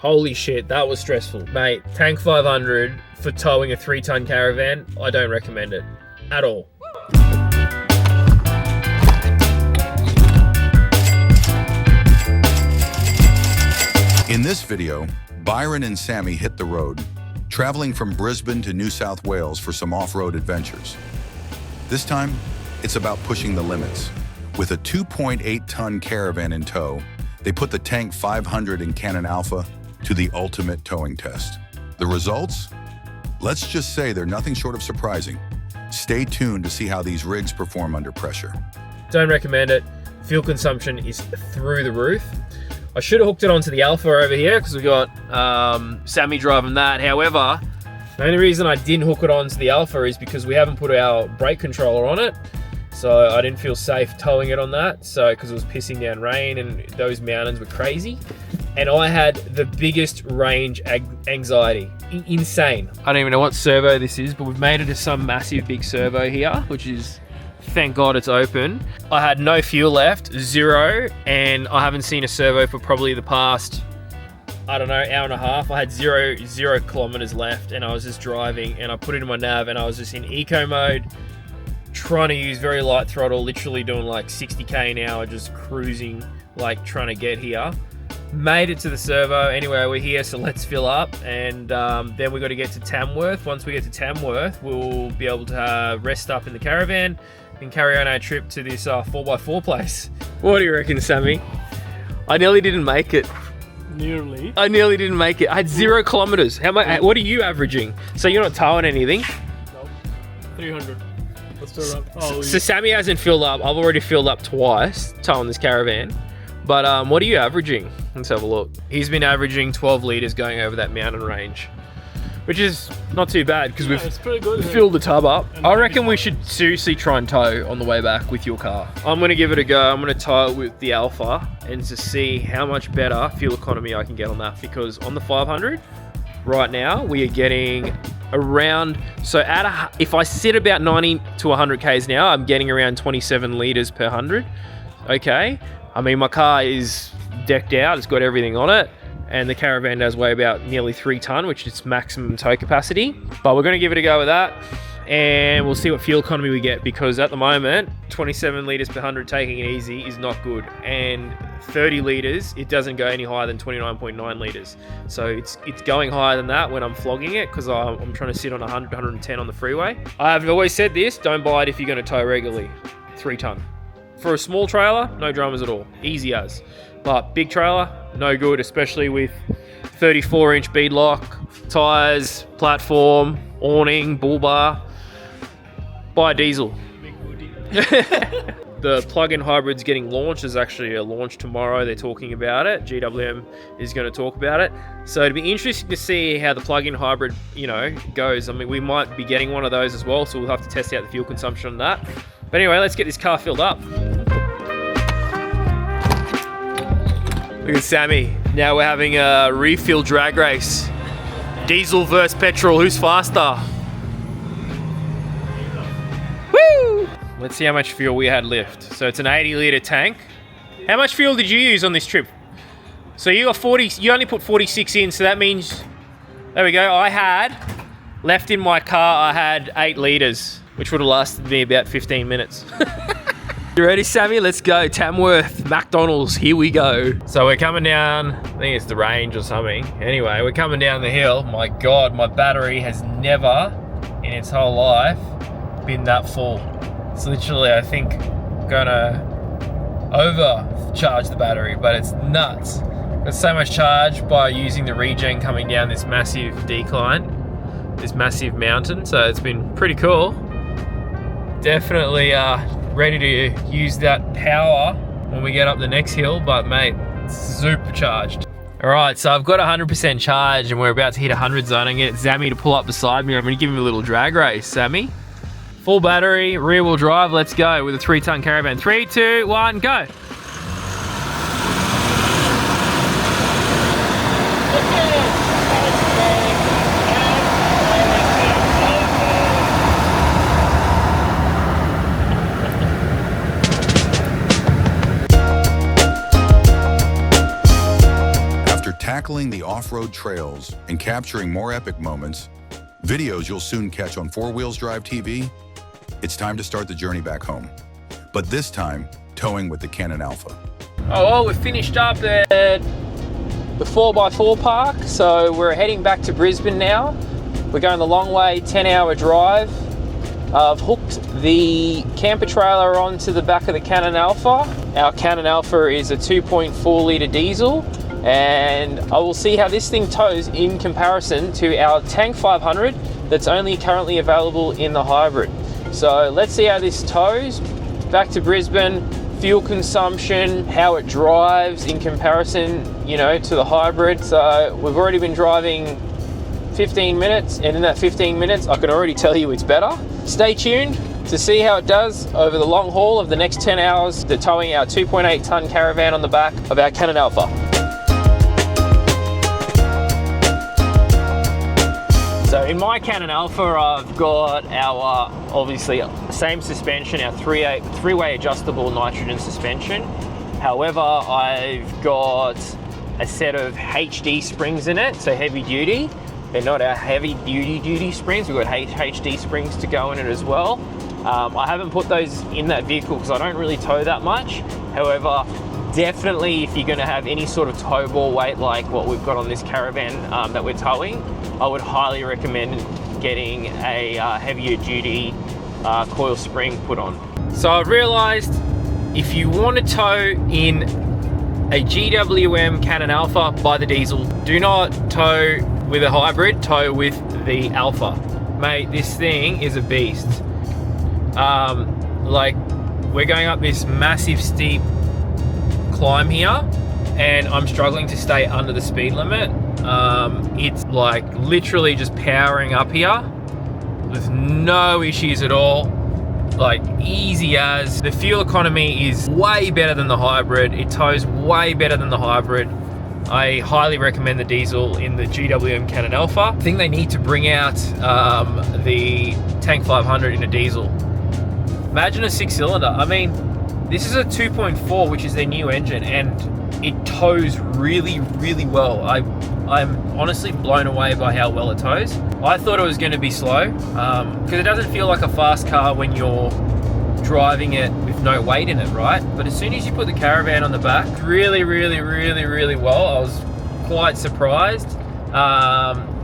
Holy shit, that was stressful. Mate, Tank 500 for towing a 3-ton caravan, I don't recommend it at all. In this video, Byron and Sammy hit the road, traveling from Brisbane to New South Wales for some off-road adventures. This time, it's about pushing the limits. With a 2.8-ton caravan in tow, they put the Tank 500 and Canon Alpha to the ultimate towing test. The results? Let's just say they're nothing short of surprising. Stay tuned to see how these rigs perform under pressure. Don't recommend it. Fuel consumption is through the roof. I should have hooked it onto the Alpha over here because we got Sammy driving that. However, the only reason I didn't hook it onto the Alpha is because we haven't put our brake controller on it. So I didn't feel safe towing it on that. So because it was pissing down rain and those mountains were crazy. And I had the biggest range anxiety. Insane. I don't even know what servo this is, but we've made it to some massive big servo here, which is, thank God it's open. I had no fuel left, 0, and I haven't seen a servo for probably the past, I don't know, hour and a half. I had zero kilometers left, and I was just driving, and I put it in my nav, and I was just in eco mode, trying to use very light throttle, literally doing like 60k an hour, just cruising, like trying to get here. Made it to the servo. Anyway, we're here, so let's fill up, and then we got to get to Tamworth. Once we get to Tamworth, we'll be able to rest up in the caravan and carry on our trip to this 4x4 place. What do you reckon, Sammy? I nearly didn't make it. Nearly? I nearly didn't make it. I had 0 kilometers. How much? What are you averaging? So you're not towing anything? No. 300. Let's fill up. Oh, so Sammy hasn't filled up. I've already filled up twice towing this caravan. But what are you averaging? Let's have a look. He's been averaging 12 litres going over that mountain range, which is not too bad because it's pretty good, we've filled the tub up. I reckon we should seriously try and tow on the way back with your car. I'm going to give it a go. I'm going to tow it with the Alpha and to see how much better fuel economy I can get on that, because on the 500 right now we are getting around, so if I sit about 90 to 100 Ks now, I'm getting around 27 litres per 100. Okay. I mean, my car is decked out, it's got everything on it, and the caravan does weigh about nearly 3 ton, which is maximum tow capacity. But we're gonna give it a go with that, and we'll see what fuel economy we get, because at the moment, 27 litres per 100 taking it easy is not good, and 30 litres, it doesn't go any higher than 29.9 litres. So it's going higher than that when I'm flogging it, because I'm trying to sit on 100, 110 on the freeway. I've always said this, don't buy it if you're gonna tow regularly, 3 ton. For a small trailer, no dramas at all, easy as. But big trailer, no good, especially with 34-inch beadlock, tyres, platform, awning, bull bar. Buy a diesel. The plug-in hybrid's getting launched. There's actually a launch tomorrow. They're talking about it. GWM is going to talk about it. So it'd be interesting to see how the plug-in hybrid, goes. I mean, we might be getting one of those as well, so we'll have to test out the fuel consumption on that. But anyway, let's get this car filled up. Look at Sammy. Now we're having a refill drag race. Diesel versus petrol, who's faster? Woo! Let's see how much fuel we had left. So it's an 80-litre tank. How much fuel did you use on this trip? So you got 40, you only put 46 in, so that means, there we go, I had, left in my car, I had 8 litres, which would have lasted me about 15 minutes. You ready, Sammy? Let's go. Tamworth, McDonald's, here we go. So we're coming down, I think it's the range or something. Anyway, we're coming down the hill. My God, my battery has never in its whole life been that full. It's literally, I think, gonna overcharge the battery, but it's nuts. Got so much charge by using the regen coming down this massive decline, this massive mountain. So it's been pretty cool. Definitely ready to use that power when we get up the next hill, but mate, it's supercharged. All right, so I've got 100% charge and we're about to hit 100 zone. I'm gonna get Sammy to pull up beside me. I'm gonna give him a little drag race. Sammy, full battery, rear wheel drive, let's go with a 3-ton caravan. 3, 2, 1, go. Tackling the off-road trails and capturing more epic moments, videos you'll soon catch on 4 Wheels Drive TV, it's time to start the journey back home. But this time, towing with the Canon Alpha. Oh, well, we've finished up at the 4x4 park, so we're heading back to Brisbane now. We're going the long way, 10-hour drive. I've hooked the camper trailer onto the back of the Canon Alpha. Our Canon Alpha is a 2.4 litre diesel, and I will see how this thing tows in comparison to our Tank 500 that's only currently available in the hybrid. So let's see how this tows. Back to Brisbane, fuel consumption, how it drives in comparison, you know, to the hybrid. So we've already been driving 15 minutes, and in that 15 minutes I can already tell you it's better. Stay tuned to see how it does over the long haul of the next 10 hours to towing our 2.8 ton caravan on the back of our Canon Alpha. So in my Canon Alpha, I've got our obviously same suspension, our three-way adjustable nitrogen suspension. However, I've got a set of HD springs in it, so heavy duty. They're not our heavy duty springs. We've got HD springs to go in it as well. I haven't put those in that vehicle because I don't really tow that much. However, definitely if you're going to have any sort of tow ball weight like what we've got on this caravan that we're towing, I would highly recommend getting a heavier duty coil spring put on. So I've realized if you want to tow in a GWM Canon Alpha, buy the diesel. Do not tow with a hybrid, tow with the Alpha. Mate, this thing is a beast. Like, we're going up this massive steep climb here, and I'm struggling to stay under the speed limit. It's like literally just powering up here with no issues at all. Like, easy as. The fuel economy is way better than the hybrid. It tows way better than the hybrid. I highly recommend the diesel in the GWM Canon Alpha. I think they need to bring out the Tank 500 in a diesel. Imagine a 6-cylinder. I mean, this is a 2.4, which is their new engine, and it tows really, really well. I'm honestly blown away by how well it tows. I thought it was going to be slow, because it doesn't feel like a fast car when you're driving it with no weight in it, right? But as soon as you put the caravan on the back, really, really, really, really well. I was quite surprised.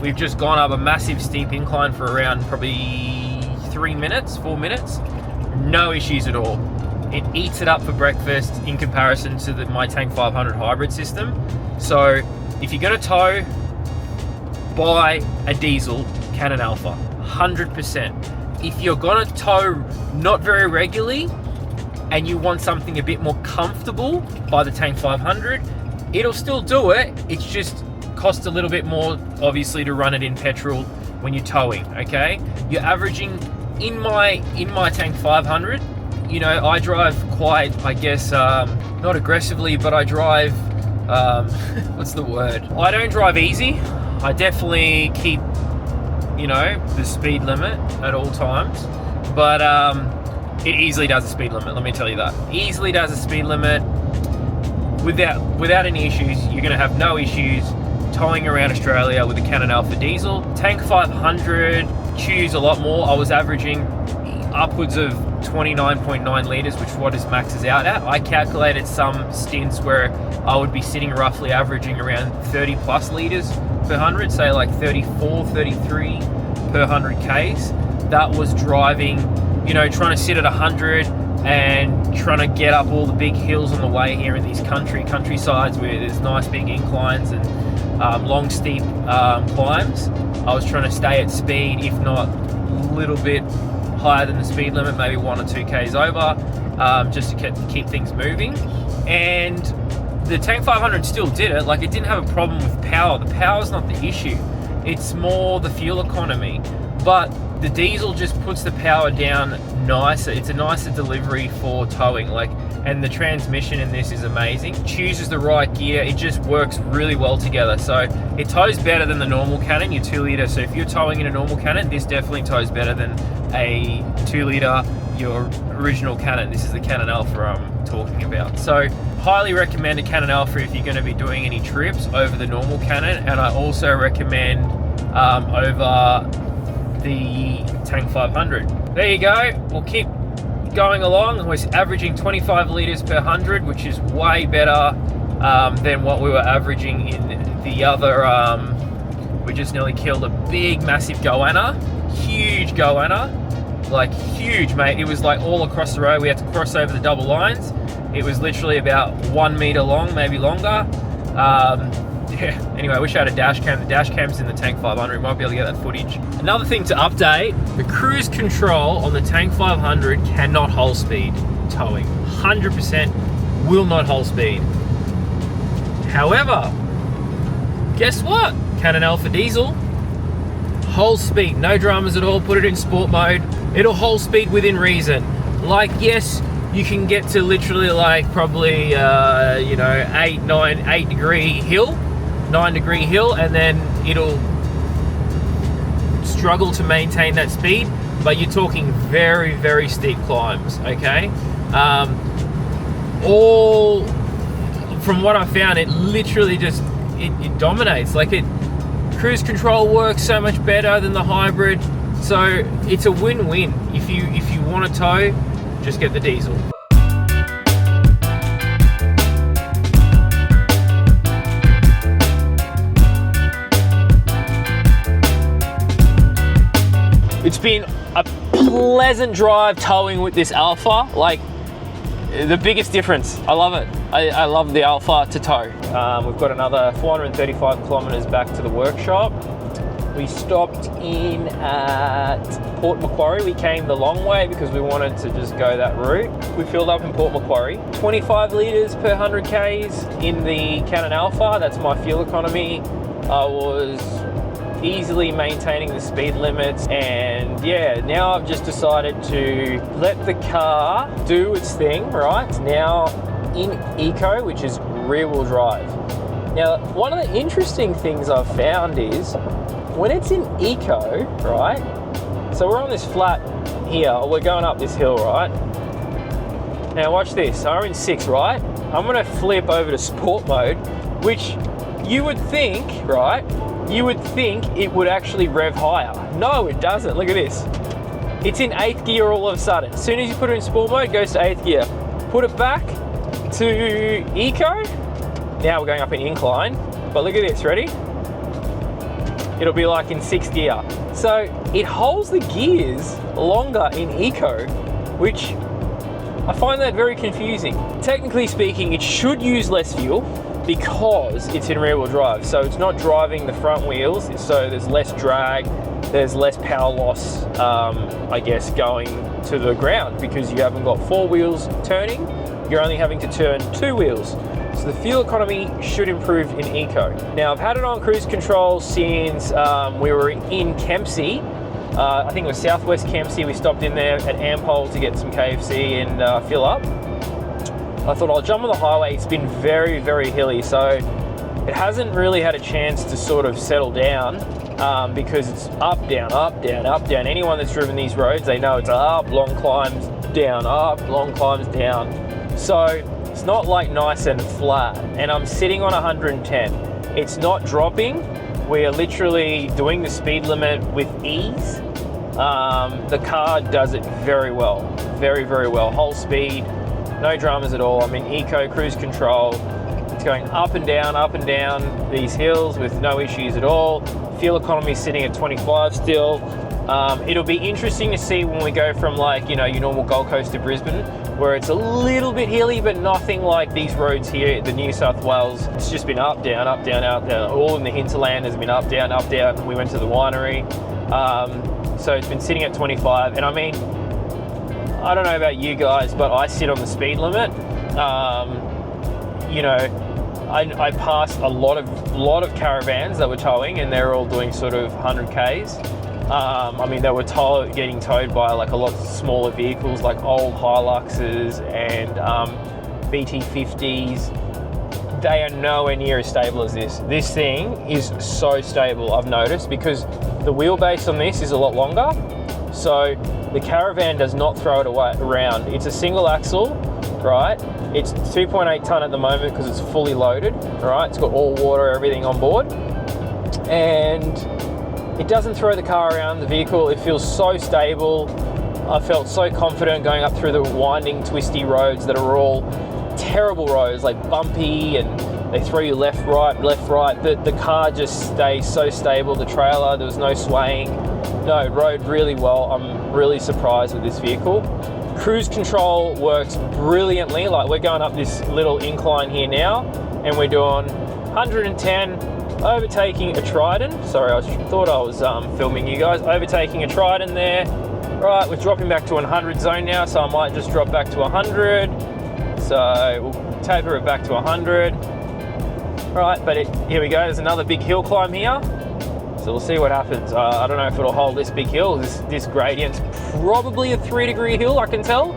We've just gone up a massive steep incline for around probably 4 minutes. No issues at all. It eats it up for breakfast in comparison to my Tank 500 hybrid system. So if you're gonna tow, buy a diesel Canon Alpha, 100%. If you're gonna tow not very regularly and you want something a bit more comfortable, buy the Tank 500. It'll still do it. It's just costs a little bit more, obviously, to run it in petrol when you're towing. Okay, you're averaging in my Tank 500. You know, I drive quite, I guess, not aggressively, but I drive. What's the word? I don't drive easy. I definitely keep, you know, the speed limit at all times, but it easily does a speed limit, let me tell you that. Easily does a speed limit without any issues. You're gonna have no issues towing around Australia with a Canon Alpha diesel. Tank 500 chews a lot more. I was averaging upwards of 29.9 litres, which what his maxes out at. I calculated some stints where I would be sitting roughly averaging around 30 plus litres per 100, say like 34, 33 per 100 Ks. That was driving, you know, trying to sit at 100 and trying to get up all the big hills on the way here in these countrysides where there's nice big inclines and long steep climbs. I was trying to stay at speed, if not a little bit higher than the speed limit, maybe 1 or 2 Ks over, just to keep things moving. And the Tank 500 still did it. Like, it didn't have a problem with power. The power's not the issue. It's more the fuel economy. But the diesel just puts the power down nicer. It's a nicer delivery for towing. Like, and the transmission in this is amazing. Chooses the right gear. It just works really well together. So it tows better than the normal Canon, your 2 litre. So if you're towing in a normal Canon, this definitely tows better than a 2 litre your original Canon. This is the Canon Alpha I'm talking about. So highly recommend a Canon Alpha if you're going to be doing any trips over the normal Canon, and I also recommend over the Tank 500. There you go. We'll keep going along. We're averaging 25 litres per 100, which is way better than what we were averaging in the other. We just nearly killed a big, massive goanna. Huge goanna. Like huge, mate. It was like all across the road. We had to cross over the double lines. It was literally about 1 meter long, maybe longer. Yeah, anyway, I wish I had a dash cam. The dash cam's in the Tank 500. Might be able to get that footage. Another thing to update, the cruise control on the Tank 500 cannot hold speed towing. 100% will not hold speed. However, guess what? Canon Alpha Diesel, hold speed, no dramas at all. Put it in sport mode. It'll hold speed within reason. Like, yes, you can get to literally like probably, you know, 8 degree hill, 9 degree hill, and then it'll struggle to maintain that speed, but you're talking very, very steep climbs, okay? All, from what I found, it literally just, it dominates. Like cruise control works so much better than the hybrid, so it's a win-win. If you want to tow, just get the diesel. It's been a pleasant drive towing with this Alpha. Like, the biggest difference. I love it. I love the Alpha to tow. We've got another 435 kilometers back to the workshop. We stopped in at Port Macquarie. We came the long way because we wanted to just go that route. We filled up in Port Macquarie. 25 litres per 100 Ks in the Canon Alpha. That's my fuel economy. I was easily maintaining the speed limits, and yeah, now I've just decided to let the car do its thing. Right, it's now in eco, which is rear wheel drive. Now, one of the interesting things I've found is when it's in eco, right, so we're on this flat here, we're going up this hill, right? Now watch this, so I'm in 6, right? I'm gonna flip over to sport mode, which you would think, right, you would think it would actually rev higher. No, it doesn't. Look at this. It's in 8th gear all of a sudden. As soon as you put it in sport mode, it goes to 8th gear. Put it back to eco. Now we're going up in incline. But look at this, ready? It'll be like in 6th gear. So it holds the gears longer in eco, which I find that very confusing. Technically speaking, it should use less fuel, because it's in rear wheel drive, so it's not driving the front wheels, so there's less drag, there's less power loss, I guess, going to the ground, because you haven't got 4 wheels turning, you're only having to turn 2 wheels. So the fuel economy should improve in eco. Now, I've had it on cruise control since we were in Kempsey. I think it was Southwest Kempsey. We stopped in there at Ampol to get some KFC and fill up. I thought I'll jump on the highway. It's been very, very hilly, so it hasn't really had a chance to sort of settle down because it's up, down, up, down, up, down. Anyone that's driven these roads, they know it's up, long climbs, down, up, long climbs, down. So it's not like nice and flat, and I'm sitting on 110. It's not dropping. We are literally doing the speed limit with ease. The car does it very well, very, very well. Whole speed. No dramas at all. I'm in eco cruise control. It's going up and down these hills with no issues at all. Fuel economy sitting at 25 still. It'll be interesting to see when we go from, like, you know, your normal Gold Coast to Brisbane, where it's a little bit hilly, but nothing like these roads here, the New South Wales. It's just been up, down, up, down, up, down. All in the hinterland has been up, down, up, down. We went to the winery. So it's been sitting at 25, and I mean, I don't know about you guys, but I sit on the speed limit. You know, I passed a lot of caravans that were towing, and they're all doing sort of 100 Ks. I mean, they were getting towed by like a lot smaller vehicles, like old Hiluxes and BT50s. They are nowhere near as stable as this. This thing is so stable, I've noticed, because the wheelbase on this is a lot longer. So the caravan does not throw it away around. It's a single axle, right? It's 2.8 ton at the moment because it's fully loaded, right? It's got all water, everything on board. And it doesn't throw the car around the vehicle. It feels so stable. I felt so confident going up through the winding, twisty roads that are all terrible roads, like bumpy, and they throw you left, right. The car just stays so stable. The trailer, there was no swaying. No, it rode really well. I'm really surprised with this vehicle. Cruise control works brilliantly. Like, we're going up this little incline here now, and we're doing 110, overtaking a Trident. Sorry, I thought I was filming you guys. Overtaking a Trident there. Right, we're dropping back to 100 zone now, so I might just drop back to 100. So we'll taper it back to 100. Right, but here we go. There's another big hill climb here. So we'll see what happens. I don't know if it'll hold this big hill. This gradient's probably a 3-degree hill, I can tell.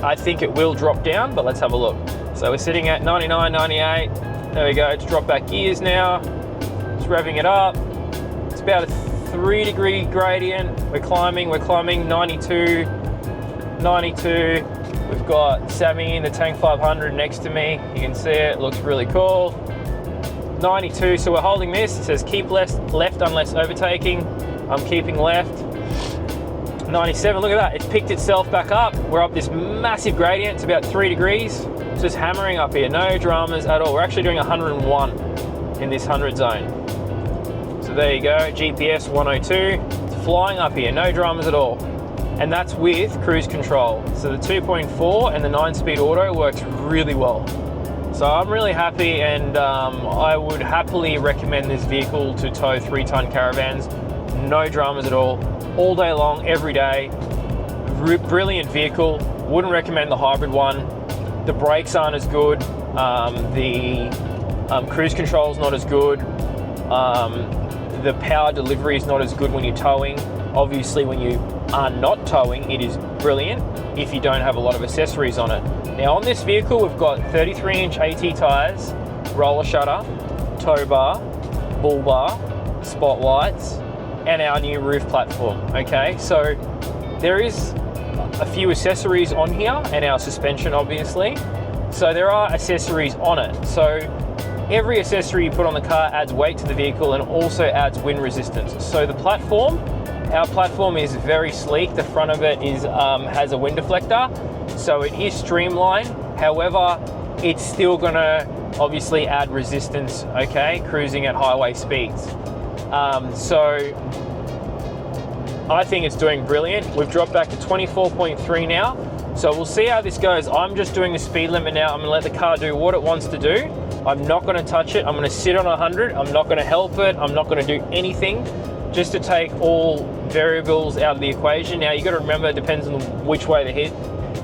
I think it will drop down, but let's have a look. So we're sitting at 99, 98. There we go, it's dropped back gears now. Just revving it up. It's about a 3-degree gradient. We're climbing 92, 92. We've got Sammy in the Tank 500 next to me. You can see it, looks really cool. 92, so we're holding this. It says keep left unless overtaking. I'm keeping left. 97, look at that. It's picked itself back up. We're up this massive gradient. It's about 3 degrees. It's just hammering up here. No dramas at all. We're actually doing 101 in this 100 zone. So there you go, GPS 102. It's flying up here, no dramas at all. And that's with cruise control. So the 2.4 and the 9-speed auto works really well. So I'm really happy, and I would happily recommend this vehicle to tow 3-ton caravans. No dramas at all day long, every day. Brilliant vehicle. Wouldn't recommend the hybrid one. The brakes aren't as good. The cruise control is not as good. The power delivery is not as good when you're towing. Obviously, when you are not towing, it is brilliant if you don't have a lot of accessories on it. Now on this vehicle, we've got 33-inch AT tyres, roller shutter, tow bar, bull bar, spotlights, and our new roof platform, okay? So there is a few accessories on here, and our suspension, obviously. So there are accessories on it. So every accessory you put on the car adds weight to the vehicle and also adds wind resistance. So the platform, our platform is very sleek. The front of it is has a wind deflector, so it is streamlined. However, it's still gonna obviously add resistance, okay, cruising at highway speeds. So I think it's doing brilliant. We've dropped back to 24.3 now, so we'll see how this goes. I'm just doing the speed limit now. I'm gonna let the car do what it wants to do. I'm not gonna touch it. I'm gonna sit on 100. I'm not gonna help it. I'm not gonna do anything, just to take all variables out of the equation. Now you got to remember, it depends on which way the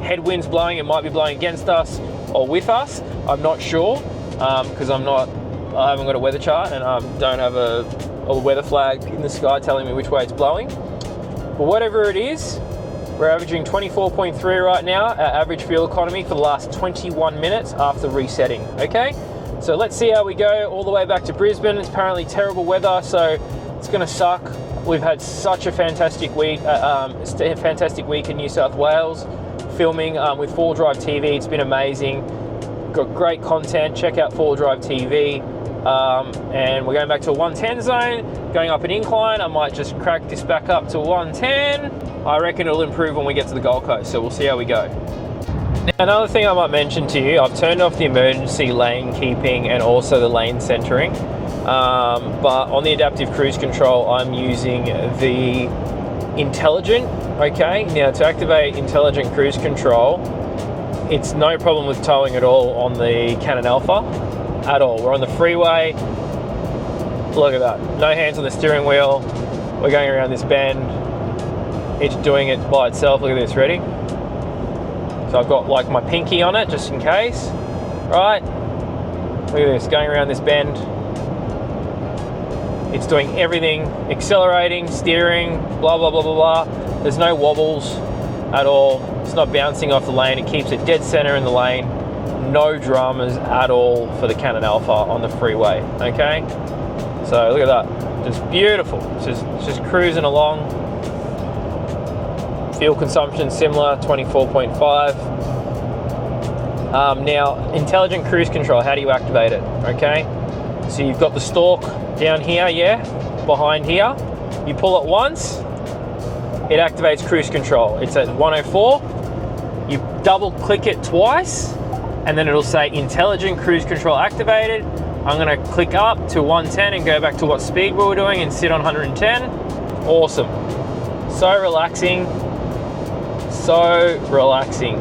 headwind's blowing. It might be blowing against us or with us. I'm not sure because I haven't got a weather chart, and I don't have a weather flag in the sky telling me which way it's blowing. But whatever it is, we're averaging 24.3 right now, our average fuel economy for the last 21 minutes after resetting, okay? So let's see how we go all the way back to Brisbane. It's apparently terrible weather, so it's gonna suck. We've had such a fantastic week in New South Wales, filming with 4Drive TV. It's been amazing. Got great content. Check out 4Drive TV. And we're going back to a 110 zone, going up an incline. I might just crack this back up to 110. I reckon it'll improve when we get to the Gold Coast, so we'll see how we go. Now, another thing I might mention to you, I've turned off the emergency lane keeping and also the lane centering. But on the adaptive cruise control, I'm using the intelligent, okay? Now to activate intelligent cruise control, it's no problem with towing at all on the Canon Alpha, at all. We're on the freeway, look at that, no hands on the steering wheel. We're going around this bend, it's doing it by itself. Look at this, ready? So I've got like my pinky on it, just in case, right? Look at this, going around this bend. It's doing everything, accelerating, steering, blah, blah, blah, blah, blah. There's no wobbles at all. It's not bouncing off the lane. It keeps it dead center in the lane. No dramas at all for the Canon Alpha on the freeway, okay? So look at that, just beautiful. It's just cruising along. Fuel consumption similar, 24.5. Now, intelligent cruise control, how do you activate it? Okay, so you've got the stalk down here, yeah, behind here. You pull it once, it activates cruise control. It's at 104. You double click it twice, and then it'll say intelligent cruise control activated. I'm gonna click up to 110 and go back to what speed we were doing and sit on 110. Awesome. So relaxing. So relaxing.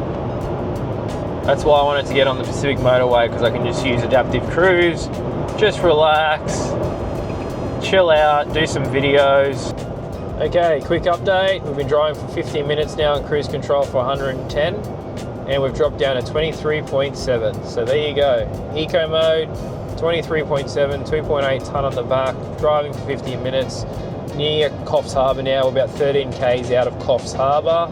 That's why I wanted to get on the Pacific Motorway, because I can just use adaptive cruise, just relax, chill out, do some videos. Okay, quick update. We've been driving for 15 minutes now on cruise control for 110, and we've dropped down to 23.7. So there you go. Eco mode, 23.7, 2.8 tonne on the back, driving for 15 minutes. Near Coffs Harbour now, we're about 13 k's out of Coffs Harbour.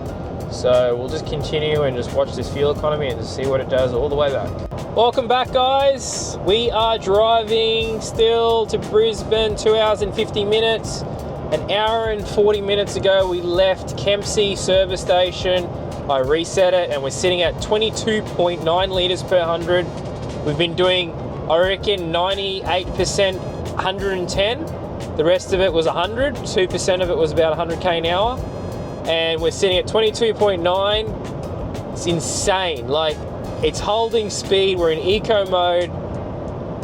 So we'll just continue and just watch this fuel economy and just see what it does all the way back. Welcome back, guys. We are driving still to Brisbane, 2 hours and 50 minutes. An hour and 40 minutes ago, we left Kempsey service station. I reset it and we're sitting at 22.9 litres per 100. We've been doing, I reckon, 98% 110. The rest of it was 100. 2% of it was about 100k an hour. And we're sitting at 22.9. It's insane. Like, it's holding speed. We're in eco mode.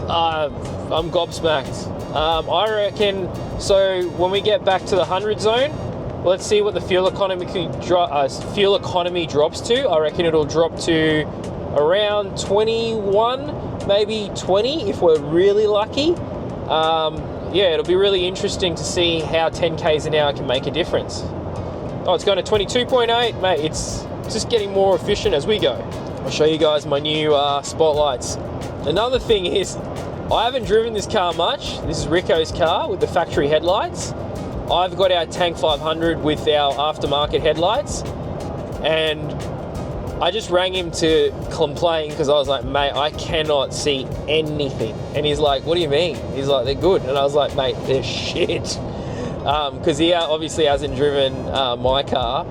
I'm gobsmacked. I reckon, so when we get back to the 100 zone, let's see what the fuel economy drops to. I reckon it'll drop to around 21, maybe 20 if we're really lucky. Yeah, it'll be really interesting to see how 10 k's an hour can make a difference. Oh, it's going to 22.8, mate. It's just getting more efficient as we go. I'll show you guys my new spotlights. Another thing is, I haven't driven this car much. This is Rico's car with the factory headlights. I've got our Tank 500 with our aftermarket headlights, and I just rang him to complain because I was like, mate, I cannot see anything. And he's like, what do you mean? He's like, they're good. And I was like, mate, they're shit. Because he obviously hasn't driven my car,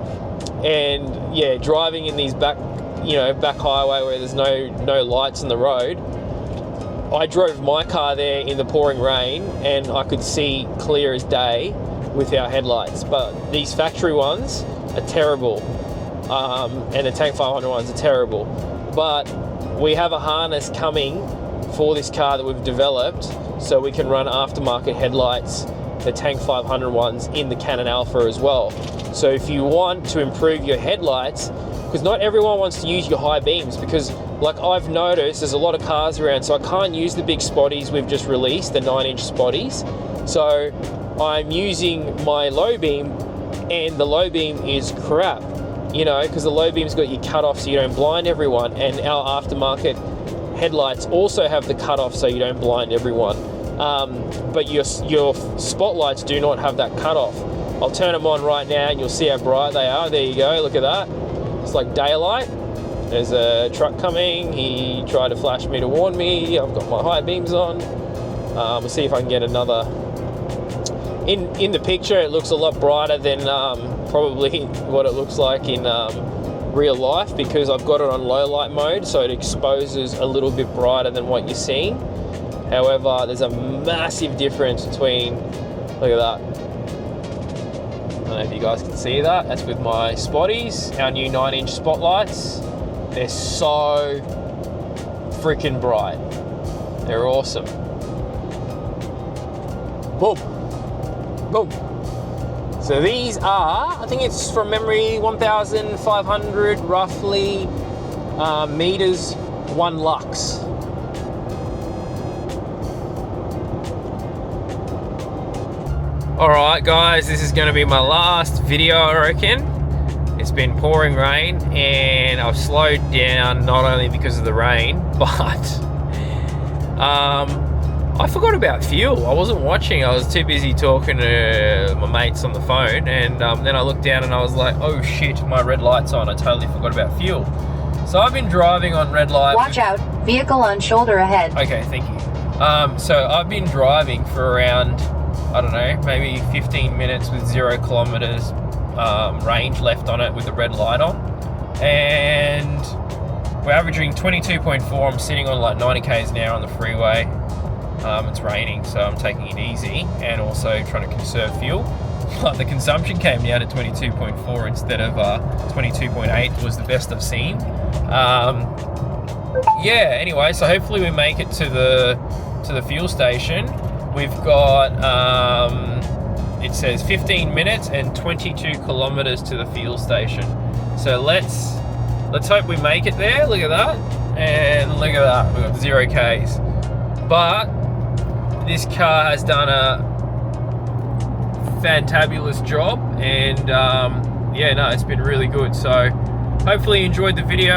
and yeah, driving in these back highway where there's no lights in the road. I drove my car there in the pouring rain, and I could see clear as day with our headlights. But these factory ones are terrible, and the Tank 500 ones are terrible. But we have a harness coming for this car that we've developed, so we can run aftermarket headlights, the Tank 500 ones, in the Canon Alpha as well. So if you want to improve your headlights, because not everyone wants to use your high beams, because like I've noticed there's a lot of cars around, so I can't use the big spotties we've just released, the 9-inch spotties. So I'm using my low beam, and the low beam is crap, because the low beam's got your cut off so you don't blind everyone, and our aftermarket headlights also have the cut off so you don't blind everyone. But your spotlights do not have that cut off. I'll turn them on right now and you'll see how bright they are. There you go, look at that. It's like daylight. There's a truck coming. He tried to flash me to warn me. I've got my high beams on. We'll see if I can get another. In the picture, it looks a lot brighter than probably what it looks like in real life, because I've got it on low light mode, so it exposes a little bit brighter than what you're seeing. However, there's a massive difference between, look at that. I don't know if you guys can see that. That's with my spotties, our new 9-inch spotlights. They're so freaking bright. They're awesome. Boom. Boom. So these are, I think it's from memory, 1,500 roughly meters, 1 lux. Alright guys, this is going to be my last video, I reckon. It's been pouring rain and I've slowed down not only because of the rain, but I forgot about fuel. I wasn't watching, I was too busy talking to my mates on the phone, and then I looked down and I was like, oh shit, my red light's on, I totally forgot about fuel. So I've been driving on red light. Watch out, vehicle on shoulder ahead. Okay, thank you. So I've been driving for around, I don't know, maybe 15 minutes with 0 kilometers range left on it with the red light on, and we're averaging 22.4. I'm sitting on like 90 k's an hour on the freeway. It's raining, so I'm taking it easy and also trying to conserve fuel. But the consumption came down to 22.4 instead of 22.8 was the best I've seen. Yeah, anyway, so hopefully we make it to the fuel station. We've got it says 15 minutes and 22 kilometers to the fuel station. So let's hope we make it there. Look at that, and look at that, we've got 0 k's. But this car has done a fantabulous job, and yeah, no, it's been really good. So hopefully you enjoyed the video,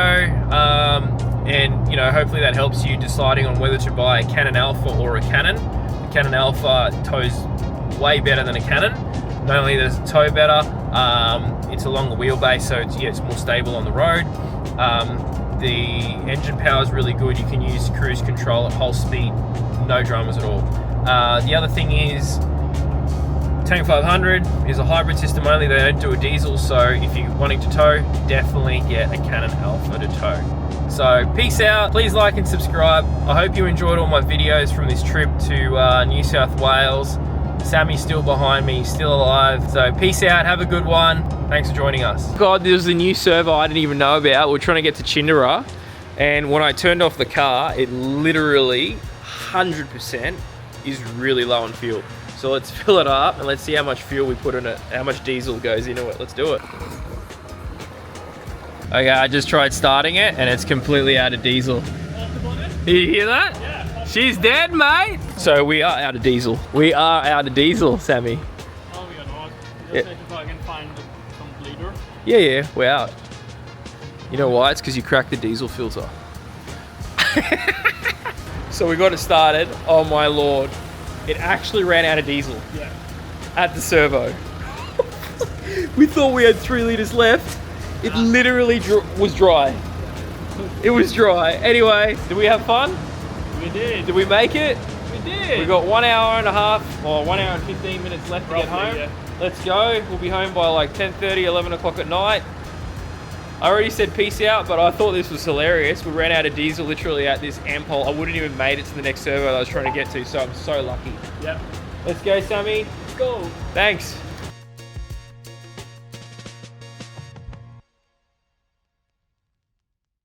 and you know, hopefully that helps you deciding on whether to buy a Canon Alpha or a Canon. The Canon Alpha tows way better than a Canon. Not only does it tow better, it's a longer wheelbase, so it's more stable on the road. The engine power is really good. You can use cruise control at whole speed, no dramas at all. The other thing is, Tank 500 is a hybrid system only. They don't do a diesel, so if you're wanting to tow, definitely get a Canon Alpha to tow. So peace out. Please like and subscribe. I hope you enjoyed all my videos from this trip to New South Wales. Sammy's still behind me, still alive. So peace out, have a good one. Thanks for joining us. God, there's a new servo I didn't even know about. We're trying to get to Chindera, and when I turned off the car, it literally 100% is really low on fuel. So let's fill it up and let's see how much fuel we put in it, how much diesel goes into it. Let's do it. Okay, I just tried starting it and it's completely out of diesel. Did you hear that? Yeah. She's dead, mate. So we are out of diesel. We are out of diesel, Sammy. Oh, we are not. Yeah. Just if I can find some bleeder. Yeah, we're out. You know why? It's because you cracked the diesel filter. So we got it started. Oh my lord. It actually ran out of diesel. Yeah. At the servo. We thought we had 3 liters left. It literally was dry. It was dry. Anyway, did we have fun? We did. Did we make it? We did. We got 1 hour and a half, or 1 hour and 15 minutes left to get home. Yeah. Let's go. We'll be home by like 10:30, 11 o'clock at night. I already said peace out, but I thought this was hilarious. We ran out of diesel literally at this ampole. I wouldn't even made it to the next servo that I was trying to get to, so I'm so lucky. Yep. Let's go, Sammy. Let's go. Thanks.